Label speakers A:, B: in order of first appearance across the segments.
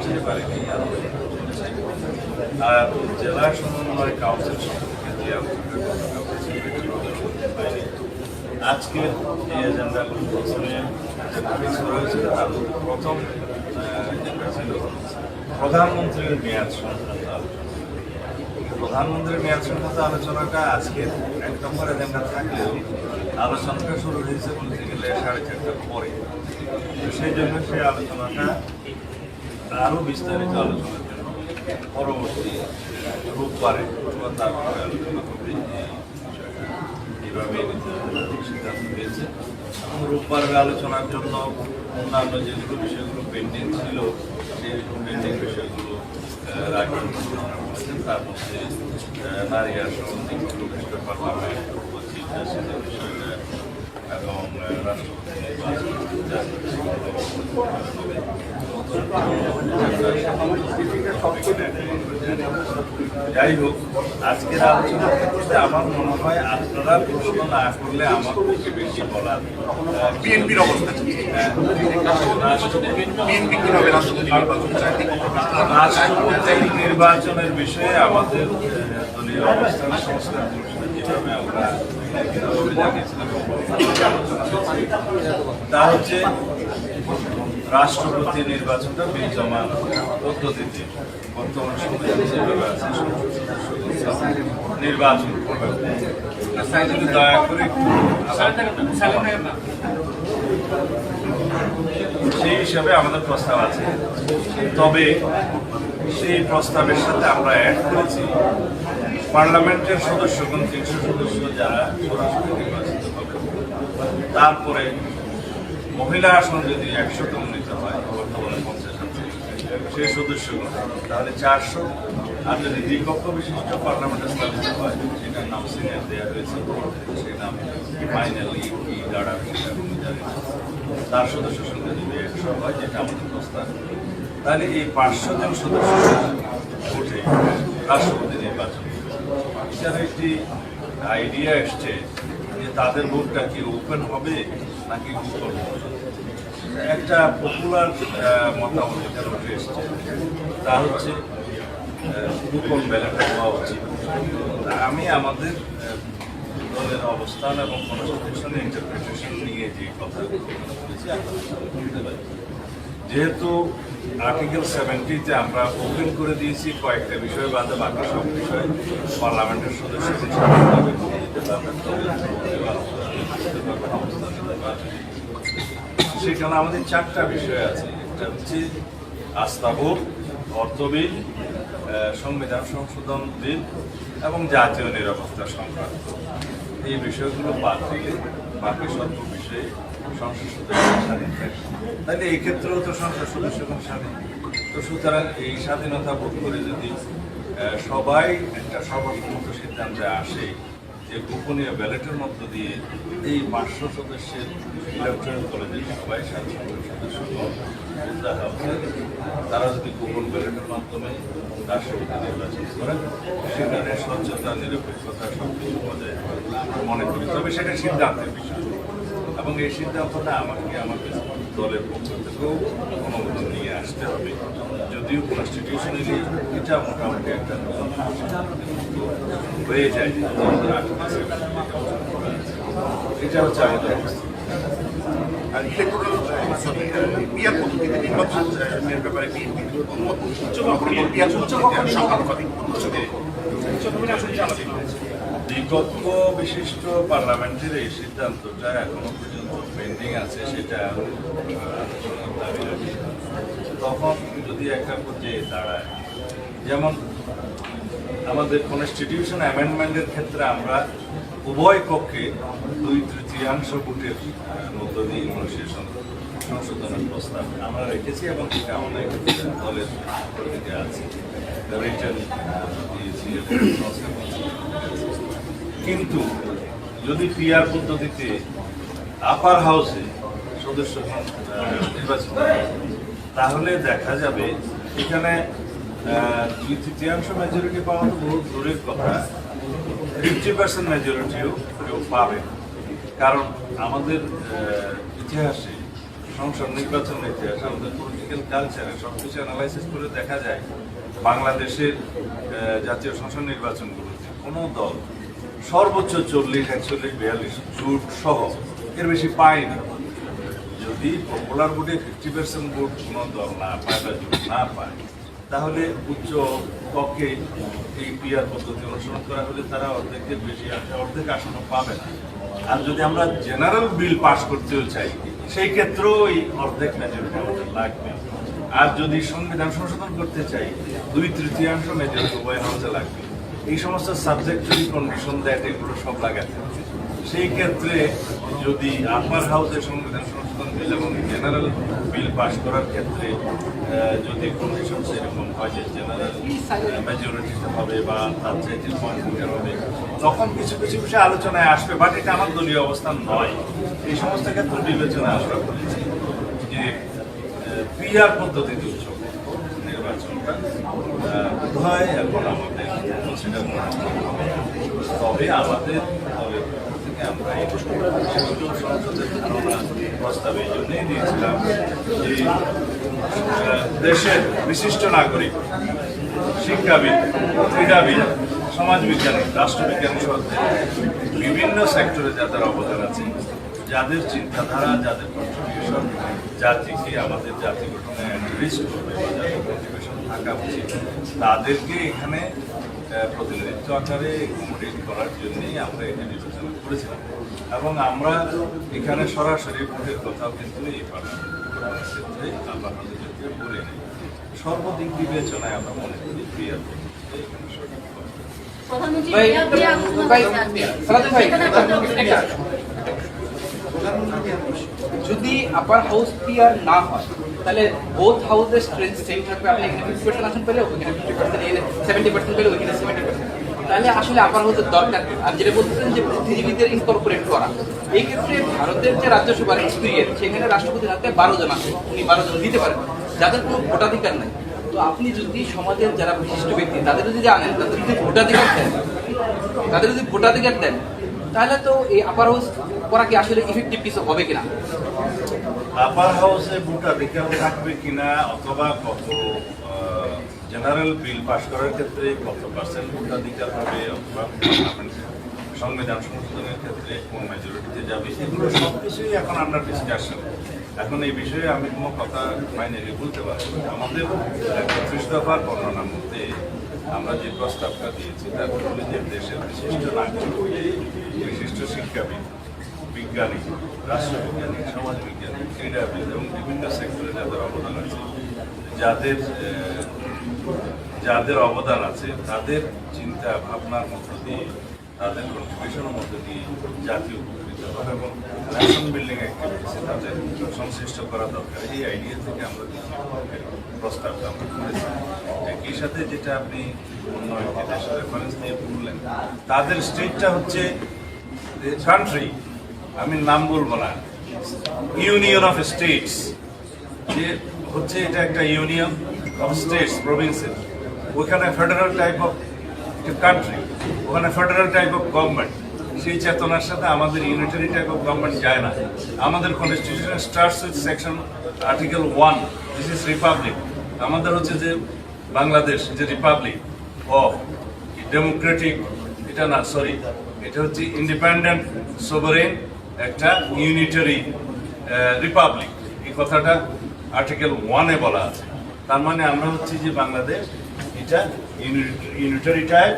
A: আসতে পারেনি, আর জেলা সমন্বয় কাউন্সিল সম্পর্কে যে আজকে এই এজেন্ডাগুলো প্রথমে ফিক্স করা হয়েছিল। তার মধ্যে প্রথম এজেন্ডা ছিল প্রধানমন্ত্রীর মেয়াদ সংক্রান্ত আলোচনা। প্রধানমন্ত্রীর মেয়াদ সংক্রান্ত আলোচনাটা আজকে এক নম্বর এজেন্ডা থাকলেও আলোচনাটা শুরু হয়েছে বলতে গেলে 4:30টার পরে। সেই জন্য সেই আলোচনাটা আরও বিস্তারিত আলোচনার জন্য পরবর্তী রোববারে তারপরে আলোচনা করবে এইভাবে সিদ্ধান্ত হয়েছে। এবং রোববারের আলোচনার জন্য অন্যান্য যেগুলো বিষয়গুলো পেন্ডিং ছিল সেই পেন্ডিং বিষয়গুলো রাখবেন করেছেন। তার মধ্যে নারী আসন, নির্দিষ্ট পার্লামেন্ট, চিফ জাস্টিসের বিষয়টা এবং রাষ্ট্রপতি যাই হোক, আজকের আলোচনা ক্ষেত্রে আমার মনে হয় আপনারা প্রশ্ন না করলে আমার পক্ষে বেশি বলার
B: বিএনপির অবস্থা
A: রাষ্ট্রপতি নির্বাচনের বিষয়ে আমাদের দলীয় অবস্থান সংস্কার যেভাবে আমরা তা হচ্ছে রাষ্ট্রপতি নির্বাচনটা বিদ্যমান পদ্ধতিতে বর্তমান সংবিধান যেভাবে আছে নির্বাচন করবে। দয়া করে সেই হিসাবে আমাদের প্রস্তাব আছে, তবে সেই প্রস্তাবের সাথে আমরা অ্যাড করেছি পার্লামেন্টের সদস্যগণ 300 সদস্য যারা সরাসরি নির্বাচিত হবে, তারপরে মহিলা আসন যদি 100 উন্নীত হয়, বর্তমানে 50 আছে সেই সদস্যগণ তাহলে 400, আর যদি দ্বিকক্ষ বিশিষ্ট পার্লামেন্ট স্থাপিত হয় সেটার নাম সিনিয়র দেওয়া হয়েছে, সেই নাম ফাইনালি কি দাঁড়াবে তার সদস্য সংখ্যা যদি 100 হয়, যেটা আমাদের প্রস্তাব, তাহলে এই 500 জন সদস্য ভোটে রাষ্ট্রপতি নির্বাচন হিসাবে একটি আইডিয়া এসছে যে তাদের ভোটটা কি ওপেন হবে নাকি গোপন হবে। একটা পপুলার মতামত এখানে উঠে এসছে, তা হচ্ছে গোপন ব্যালট হওয়া উচিত। আমি আমাদের দলের অবস্থান এবং কনস্টিটিউশন ইন্টারপ্রিটেশন নিয়ে যে কথাগুলো বলেছি বুঝতে পারি, যেহেতু আর্টিকেল 70-তে আমরা ওপেন করে দিয়েছি কয়েকটা বিষয় বাদে বাকি সব বিষয় পার্লামেন্টের সদস্যদের স্বাধীনভাবে দিতে পারবেন, সেখানে আমাদের 4টা বিষয় আছে। একটা হচ্ছে আস্থা ভোট, অর্থ বিল, সংবিধান সংশোধন বিল এবং জাতীয় নিরাপত্তা সংক্রান্ত এই বিষয়গুলো বাদ দিলে বাকি সব বিষয়ে সংসদ সদস্য স্বাধীন থাকে। তাহলে এই ক্ষেত্রেও তো সংসদ সদস্যগণ স্বাধীন। তো সুতরাং এই স্বাধীনতা বোধ করে যদি সবাই একটা সর্বসম্মত সিদ্ধান্তে আসে যে গোপনীয় ব্যালটের মধ্য দিয়ে এই 500 সদস্যের ইলেকট্রাল কলেজের সবাই সদস্যগণ তারা যদি গোপন ব্যালটের মাধ্যমে রাষ্ট্রপতি নির্বাচন করেন, সেখানে স্বচ্ছতা, নিরপেক্ষতা সবকিছু বজায় মনে করি। তবে সেটা সিদ্ধান্তের বিষয় এবং এই সিদ্ধান্তটা আমাকে আমাদের দলের পক্ষ থেকেও অনুমোদন নিয়ে আসতে হবে। যদিও কনস্টিটিউশনালি এটা মোটামুটি একটা হয়ে যায়, এটা হচ্ছে আমাদের অবস্থা।
B: আর ইলেকট্রাল পিয়ার পদ্ধতিতে নির্বাচনের ব্যাপারে
A: দ্বিকক্ষ বিশিষ্ট পার্লামেন্টের এই সিদ্ধান্তটা এখনো পর্যন্ত পেন্ডিং আছে, সেটা তখন যদি একটা পর্যায়ে দাঁড়ায়, যেমন আমাদের কনস্টিটিউশন অ্যামেন্ডমেন্টের ক্ষেত্রে আমরা উভয় পক্ষে 2/3 ভোটের মধ্য দিয়ে সংশোধনের প্রস্তাব আমরা রেখেছি এবং এটা অনেক দলের দিকে আছে, কিন্তু যদি পিআর পদ্ধতিতে আপার হাউসে সদস্য নির্বাচিত হয়, তাহলে দেখা যাবে এখানে 2/3 মেজরিটি পাওয়া তো বহু দূরের কথা, 50% মেজরিটিও কেউ পাবে। কারণ আমাদের ইতিহাসে সংসদ নির্বাচনের ইতিহাসে আমাদের পলিটিক্যাল কালচারে সব কিছু অ্যানালাইসিস করে দেখা যায় বাংলাদেশের জাতীয় সংসদ নির্বাচনগুলোতে কোনো দল সর্বোচ্চ 40, 41, 42 জোট সহ এর বেশি পায়নি। যদি পপুলার ভোটে 50% ভোট কোনো দল না পায় বা জোট না পায়, তাহলে উচ্চ পক্ষে এই পিআর পদ্ধতি অনুসরণ করা হলে তারা অর্ধেকের বেশি অর্ধেক আসনও পাবে না। আর যদি আমরা জেনারেল বিল পাস করতেও চাই, সেই ক্ষেত্রেও এই অর্ধেক মেজরিটি আমাদের লাগবে। আর যদি সংবিধান সংশোধন করতে চাই, 2/3 মেজরিটি উভয় হাউসে লাগবে। এই সমস্ত সাবজেক্টরি কন্ডিশন দ্যাট এগুলো সব লাগাতে হবে। সেই ক্ষেত্রে যদি আপার হাউসের সংবিধান সংশোধন বিল এবং জেনারেল বিল পাস করার ক্ষেত্রে যদি কন্ডিশন সেরকম হয় যে জেনারেল মেজরিটিতে হবে বা তার চাইতে কনফিউটার হবে, তখন কিছু কিছু বিষয়ে আলোচনায় আসবে। বাট এটা আমার দলীয় অবস্থান নয়। এই সমস্ত ক্ষেত্রে বিবেচনায় আসা করেছি যে পিআর পদ্ধতিতে উৎসব নির্বাচনটা বোধহয় এখন আমাদের কনসিডার করা হবে। তবে আমাদের দলের পক্ষ থেকে আমরা এই সংসদের ধারণা প্রস্তাব এই জন্যই দিয়েছিলাম যে দেশের বিশিষ্ট নাগরিক, শিক্ষাবিদ, ক্রীড়াবিদ, সমাজবিজ্ঞানী, রাষ্ট্রবিজ্ঞানী সহ বিভিন্ন সেক্টরে যাদের অবদান আছে, যাদের চিন্তাধারা, যাদের কন্ট্রিবিউশন জাতিকে আমাদের জাতি গঠনে এনরিচ করবে বা যাদের কন্ট্রিবিউশন থাকা উচিত, তাদেরকে এখানে প্রতিনিধিত্ব আকারে অ্যাকোমোডেট করার জন্যই আমরা এটা বিবেচনা করেছিলাম। এবং আমরা এখানে সরাসরি ভোটের কথাও কিন্তু এই পার্লামেন্টের ক্ষেত্রে আমরা ক্ষেত্রে বলে নিই। সর্বদিক বিবেচনায় আমরা মনে করি ক্রিয়ার পদ্ধতিতে এখানে সঠিক হবে।
C: যদি আপার হাউস পিআর না হয়, তাহলে বোথ হাউসের স্ট্রেংথ সেম থাকবে। আপনি এখানে 50% আসন পেলে ওখানে 50%, এখানে 70% পেলে ওখানে 70%। তাহলে আসলে আপার হাউসের দরকার। আর যেটা বলতেছেন যে বুদ্ধিজীবীদের ইনকর্পোরেট করা, এই ক্ষেত্রে ভারতের যে রাজ্যসভার এক্সপিরিয়েন্স, সেখানে রাষ্ট্রপতির হাতে 12 জন আছে, উনি 12 জন দিতে পারেন যাদের কোনো ভোটাধিকার নাই। তো আপনি যদি সমাজের যারা বিশিষ্ট ব্যক্তি তাদের যদি জানেন, তাদের যদি ভোটাধিকার দেন, তাহলে তো এই আপার হাউস করা কি আসলে ইফেক্টিভ কিছু হবে কিনা?
A: আপার হাউসে ভোটাধিকার থাকবে কিনা, অথবা কত জেনারেল বিল পাস করার ক্ষেত্রে কত পার্সেন্ট ভোটাধিকার হবে, অথবা সংবিধান সংশোধনের ক্ষেত্রে কোন মেজরিটিতে যাবে, এগুলো সব কিছুই এখন আমরা ডিসকাশন। এখন এই বিষয়ে আমি কোনো কথা ফাইনালি বলতে পারবো না। আমাদের 31 দফার বর্ণনার মধ্যে আমরা যে প্রস্তাবটা দিয়েছি তার ফলে যে দেশের বিশিষ্ট নাগরিক, বিশিষ্ট শিক্ষাবিদ, বিজ্ঞানী, রাষ্ট্রবিজ্ঞানী, সমাজবিজ্ঞানী, ক্রীড়াবিদ এবং বিভিন্ন সেক্টরে যাদের অবদান আছে, যাদের অবদান আছে, তাদের চিন্তা ভাবনার মধ্য দিয়ে, তাদের কন্ট্রিবিউশনের মধ্য দিয়ে জাতীয় উপকৃত হবে এবং ন্যাশন বিল্ডিং অ্যাক্টিভিটিসে তাদের সংশ্লিষ্ট করা দরকার। এই আইডিয়া থেকে আমরা প্রস্তাবটা আমরা করেছি। একই সাথে যেটা আপনি অন্য একটি দেশের রেফারেন্স দিয়ে বললেন, তাদের স্টেটটা হচ্ছে কান্ট্রি, আমি নাম বলবো না, ইউনিয়ন অফ স্টেটস, যে হচ্ছে এটা একটা ইউনিয়ন অফ স্টেটস, প্রভিন্সেস। ওখানে ফেডারেল টাইপ অফ কান্ট্রি, ওখানে ফেডারেল টাইপ অফ গভর্নমেন্ট। সেই চেতনার সাথে আমাদের ইউনিটারি টাইপ অফ গভর্নমেন্ট যায় না। আমাদের constitution starts with section article 1, this is Republic. আমাদের হচ্ছে যে বাংলাদেশ যে রিপাবলিক অফ ডেমোক্রেটিক, এটা না, সরি, এটা হচ্ছে ইন্ডিপেন্ডেন্ট সোভারেন একটা ইউনিটারি রিপাবলিক। এই কথাটা আর্টিকেল 1-এ বলা আছে। তার মানে আমরা হচ্ছে যে বাংলাদেশ এটা ইউনিটারি টাইপ,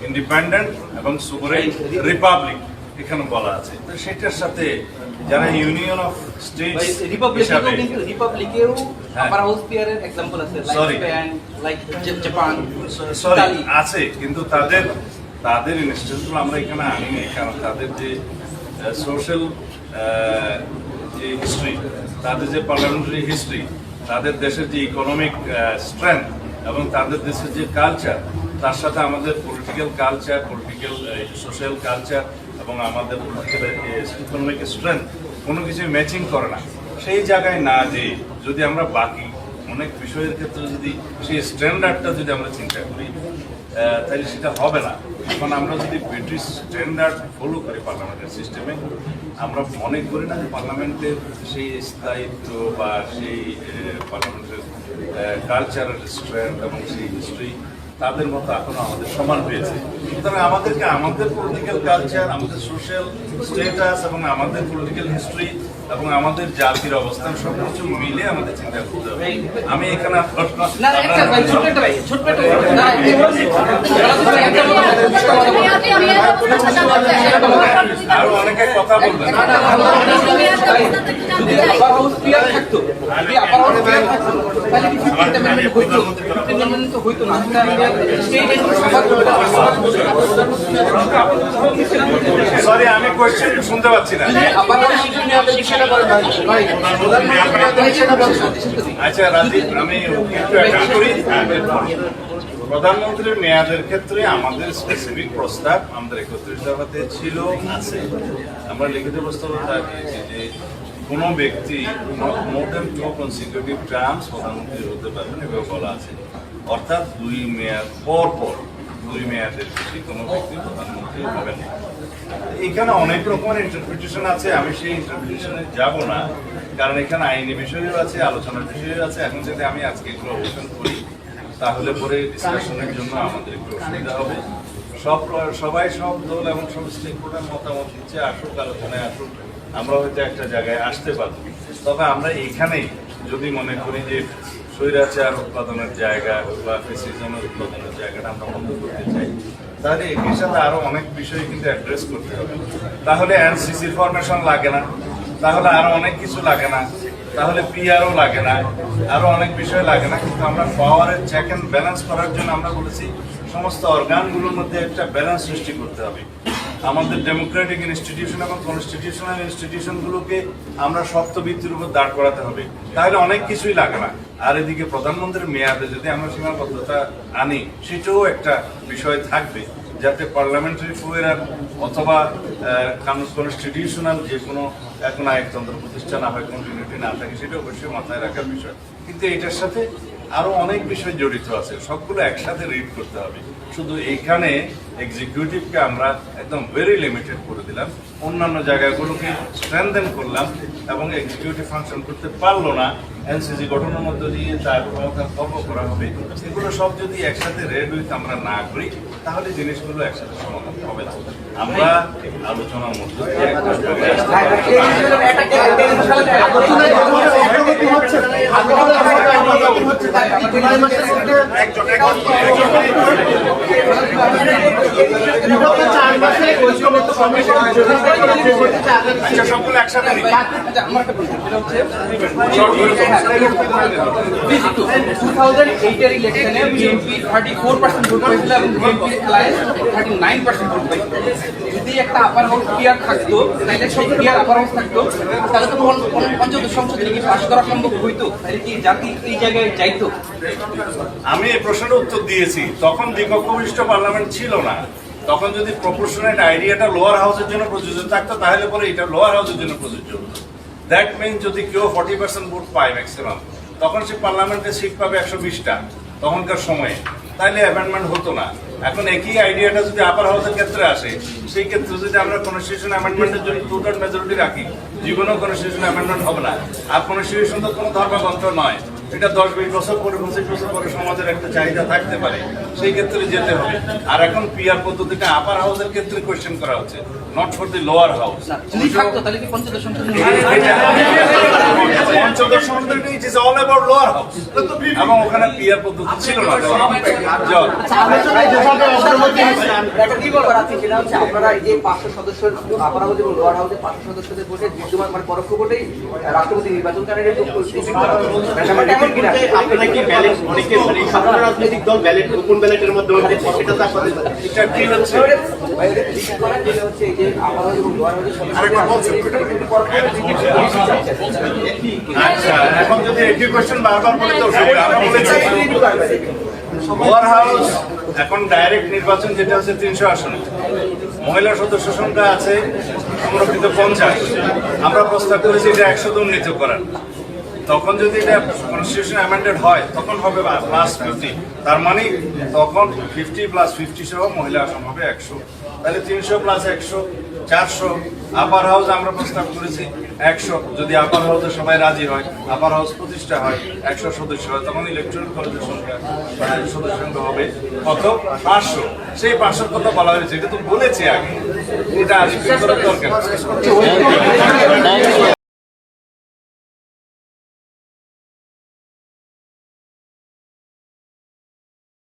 A: ইন্ডিপেন্ডেন্ট এবং সোভারেন রিপাবলিক এখানে বলা আছে। তো সেটার সাথে যারা ইউনিয়ন অফ স্টেটস হিসাবে,
C: রিপাবলিকেও আপার হাউস পিআরের एग्जांपल আছে, লাইক জাপান,
A: সরি আছে, কিন্তু তাদের ইনস্টিটিউটগুলো আমরা এখানে আনিনি। কারণ তাদের যে সোশ্যাল যে হিস্ট্রি, তাদের যে পার্লামেন্টারি হিস্ট্রি, তাদের দেশের যে ইকোনমিক স্ট্রেংথ এবং তাদের দেশের যে কালচার, তার সাথে আমাদের পলিটিক্যাল কালচার, সোশ্যাল কালচার এবং আমাদের পলিটিক্যাল ইকোনমিক স্ট্রেংথ কোনো কিছু ম্যাচিং করে না। সেই জায়গায় না যে যদি আমরা বাকি অনেক বিষয়ের ক্ষেত্রে যদি সেই স্ট্যান্ডার্ডটা যদি আমরা চিন্তা করি, তাহলে সেটা হবে না। এখন আমরা যদি ব্রিটিশ স্ট্যান্ডার্ড ফলো করি পার্লামেন্টের সিস্টেমে, আমরা মনে করি না যে পার্লামেন্টের সেই স্থায়িত্ব বা সেই পার্লামেন্টের কালচারাল স্ট্রেংথ এবং সেই হিস্ট্রি তাদের মতো এখনো আমাদের সমান হয়েছে। সুতরাং আমাদেরকে আমাদের পলিটিক্যাল কালচার, আমাদের সোশ্যাল স্ট্যাটাস এবং আমাদের পলিটিক্যাল হিস্ট্রি এবং আমাদের জাতির অবস্থান সব কিছু মিলে আমাদের চিন্তা করতে হবে। আমি এখানে আরো অনেকে কথা বলবেন।
C: যদি আপার হাউস পিয়ার থাকতো, যদি আপার হাউস পিয়ার থাকতো, তাহলে কি 15th amendment হইতো? 15th amendment তো হইতো না।
A: সরি, আমি কোয়েশ্চেন শুনতে পাচ্ছি না।
C: আপার হাউস সেটা করে ভাই,
A: আচ্ছা রাজীব, আমি একটু অ্যাটেন্ড করি। প্রধানমন্ত্রীর মেয়াদের ক্ষেত্রে আমাদের স্পেসিফিক প্রস্তাব আমাদের 31 দফাতে ছিল, আছে। আমরা লিখিত প্রস্তাব দিয়েছি যে কোনো ব্যক্তি মোর দেন 2 কনসিকিউটিভ টার্মস প্রধানমন্ত্রী হতে পারবেন, এভাবে বলা আছে। অর্থাৎ 2 মেয়াদ পর 2 মেয়াদের বেশি কোনো ব্যক্তি প্রধানমন্ত্রী হবেন না। এখানে অনেক রকমের ইন্টারপ্রিটেশন আছে, আমি সেই ইন্টারপ্রিটেশনে যাব না, কারণ এখানে আইনি বিষয়ও আছে, আলোচনার বিষয়ও আছে। এখন যদি আমি আজকে এগুলো অবস্থান করি তাহলে পরে ডিসকাশনের জন্য আমাদের একটু অসুবিধা হবে। সবাই সব দল এবং সব স্টেক হোল্ডার মতামত দিচ্ছে, আসুক, আলোচনায় আসুক, আমরা হয়তো একটা জায়গায় আসতে পারবো। তবে আমরা এখানেই যদি মনে করি যে স্বৈরাচার উৎপাদনের জায়গা বা ফেসিজমের উৎপাদনের জায়গাটা আমরা বন্ধ করতে চাই, তাহলে এটির সাথে আরো অনেক বিষয় কিন্তু অ্যাড্রেস করতে হবে। তাহলে এনসিসির ফরমেশন লাগে না, তাহলে আরো অনেক কিছু লাগে না, তাহলে পিআরও লাগে না, আরো অনেক বিষয় লাগে না। কিন্তু আমরা পাওয়ারের চেক অ্যান্ড ব্যালেন্স করার জন্য আমরা বলেছি সমস্ত অর্গানগুলোর মধ্যে একটা ব্যালেন্স সৃষ্টি করতে হবে। আমাদের ডেমোক্রেটিক ইনস্টিটিউশন এবং কনস্টিটিউশনাল ইনস্টিটিউশনগুলোকে আমরা শক্ত ভিত্তির উপর দাঁড় করাতে হবে, তাহলে অনেক কিছুই লাগে না। আর এদিকে প্রধানমন্ত্রীর মেয়াদে যদি আমরা সীমাবদ্ধতা আনি, সেটাও একটা বিষয় থাকবে, যাতে পার্লামেন্টারি ফুয়েরার অথবা কনস্টিটিউশনাল যে কোনো এখন আয়তন্ত্র প্রতিষ্ঠা না হয়, কন্টিনিউটি না থাকে, সেটা অবশ্যই মাথায় রাখার বিষয়। কিন্তু এটার সাথে আরো অনেক বিষয় জড়িত আছে, সবগুলো একসাথে রিড করতে হবে। শুধু এইখানে এক্সিকিউটিভকে আমরা একদম ভেরি লিমিটেড করে দিলাম, অন্যান্য জায়গাগুলোকে স্ট্রেনথেন করলাম এবং এক্সিকিউটিভ ফাংশন করতে পারলো না, এনসিসি গঠনের মধ্য দিয়ে তার ক্ষমতা খর্ব করা হবে। এগুলো সব যদি একসাথে রেড উইথ আমরা না করি, তাহলে জিনিসগুলো একসাথে সমাধান হবে না। আমরা আলোচনার মধ্য দিয়ে সবগুলো একসাথে
C: ইলেকশনে বিএনপি 34% ভোট পাইছিল এবং বিএনপি অ্যালায়েন্স 39% ভোট পাইছিল। যদি একটা আপার হাউস পিয়ার থাকতো, তাহলে সেই পিয়ার আপার হাউস থাকতো, তাহলে তো পঞ্চদশ সংসদে কি পাস করা সম্ভব হইতো? তাহলে কি জাতি এই জায়গায় যাইতো?
A: আমি এই প্রশ্নের উত্তর দিয়েছি। তখন দ্বিকক্ষ বিশিষ্ট পার্লামেন্ট ছিল না। তখন যদি প্রপোর্শনাল আইডিয়াটা লোয়ার হাউসের জন্য প্রযোজ্য থাকতো, তাহলে পরে এটা লোয়ার হাউসের জন্য প্রযোজ্য। দ্যাট মিন যদি কেউ 40% ভোট পায় ম্যাক্সিমাম, তখন সে পার্লামেন্টে সিট পাবে 120টা তখনকার সময়ে, তাহলে অ্যামেন্ডমেন্ট হতো না। এখন একই আইডিয়াটা যদি আপার হাউসের ক্ষেত্রে আসে, সেই ক্ষেত্রে যদি আমরা কনস্টিটিউশন অ্যামেন্ডমেন্টের জন্য 2/3 মেজরিটি রাখি, জীবনেও কনস্টিটিউশন অ্যামেন্ডমেন্ট হবে না। আর কনস্টিটিউশন তো কোনো ধর্মগ্রন্থ নয়, এটা 10-20 বছর পরে 25 বছর পরে সমাজের একটা চাহিদা থাকতে পারে, সেই ক্ষেত্রে যেতে হবে। আর এখন পিআর পদ্ধতিটা আপার হাউসের ক্ষেত্রে কোয়েশ্চেন করা হচ্ছে, not for the lower house.
C: যদি থাকতো তাহলে কি পঞ্চদশ সংসদ
A: পঞ্চদশ সংসদ it is all about lower house, এবং ওখানে পিআর পদ্ধতি ছিল না।
D: একটা কি বলার আছে সেটা হচ্ছে আপনারা এই যে 500 সদস্য আপার হাউস এবং লোয়ার হাউসে 500 সদস্যদের ভোটে বিদ্যমান মানে পরোক্ষ ভোটেই রাষ্ট্রপতি নির্বাচন করার
E: আপনারা কি ব্যালেট অনেকে মানে সাধারণ রাজনৈতিক দল ব্যালেট ওপেন ব্যালেটের মাধ্যমে সেটা তো আপনাদের
A: এটা কি হচ্ছে?
D: হচ্ছে এই যে আপার হাউস এবং লোয়ার হাউসের
A: আচ্ছা, এখন যদি একই কোয়েশ্চেন বারবার বলে তো আমরা বলেছি লোয়ার হাউস এখন ডাইরেক্ট নির্বাচন যেটা হচ্ছে 300 আসনে, মহিলা সদস্য সংখ্যা আছে সংরক্ষিত 50। আমরা প্রস্তাব করেছি এটা 100 উন্নীত করার। তখন যদি এটা কনস্টিটিউশন অ্যামেন্ডেড হয় তখন হবে +50, তার মানে তখন 50 + 50 সহ মহিলা আসন হবে 100, তাহলে 300 + 100 400। আপার হাউস আমরা প্রস্তাব করেছি 100, যদি আপার হাউসে সবাই রাজি হয়, আপার হাউস প্রতিষ্ঠা হয়, 100 সদস্য হয়, তখন ইলেকট্রাল কলেজের সংখ্যা সদস্য সংখ্যা হবে কত? 500। সেই 500 কথা বলা হয়েছে, এটা তো বলেছি আগে, এটা আজকে দরকার।